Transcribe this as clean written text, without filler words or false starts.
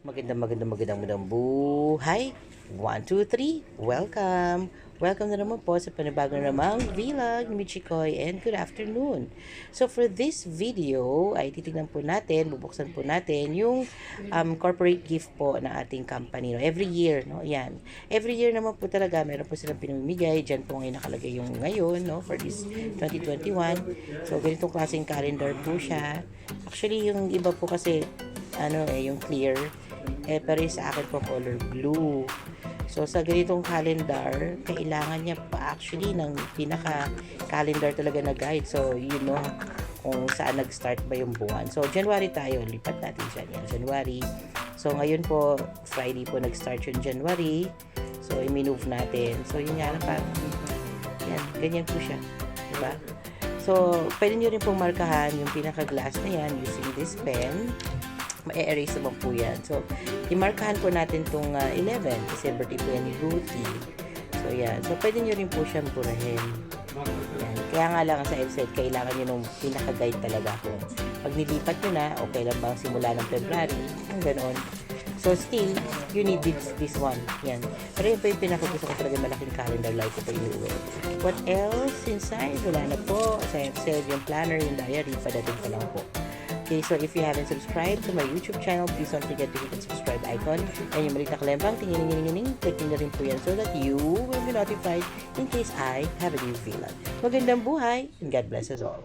Magandang buhay. 1, 2, 3. Welcome. Welcome na naman po sa panibago na namang vlog ni Michikoy and good afternoon. So for this video ay titignan po natin, bubuksan po natin yung corporate gift po ng ating company. No? Every year, no? Yan. Every year naman po talaga, meron po silang pinamimigay. Diyan po ngayon nakalagay yung ngayon, no? For this 2021. So ganitong klaseng calendar po siya. Actually, yung iba po kasi yung clear. Pero yung sa akin po color blue. So sa ganitong calendar, kailangan niya pa actually ng pinaka-calendar talaga na guide. So you know kung saan nag-start ba yung buwan. So January tayo, lipat natin dyan. Yan, January. So ngayon po, Friday po nag-start yung January. So i-move natin. So yun nga lang parang, yan, ganyan po siya. Diba? So pwede nyo rin pong markahan yung pinaka-glass na yan using this pen. Ma-erase naman po yan. So, imarkahan po natin itong 11 kasi birthday po yan ni Ruthie. So, yan. So, pwede nyo rin po siyang burahin. Yan. Kaya nga lang sa website, kailangan nyo nung pinaka-guide talaga kung pag nilipat nyo na, okay lang bang simula ng February, ang ganoon. So, still, you need this one. Yan. Pero yun po yung pinaka-gusto ko talaga malaking calendar like ito inuwi. What else inside? Wala na po. Sa website, yung planner, yung diary, padating pa lang po. Okay, so if you haven't subscribed to my YouTube channel, please don't forget to hit the subscribe icon. And yung maliit na kalembang, tingin-tingin-tingin, click nyo rin po yan so that you will be notified in case I have a new vlog. Magandang buhay and God bless us all.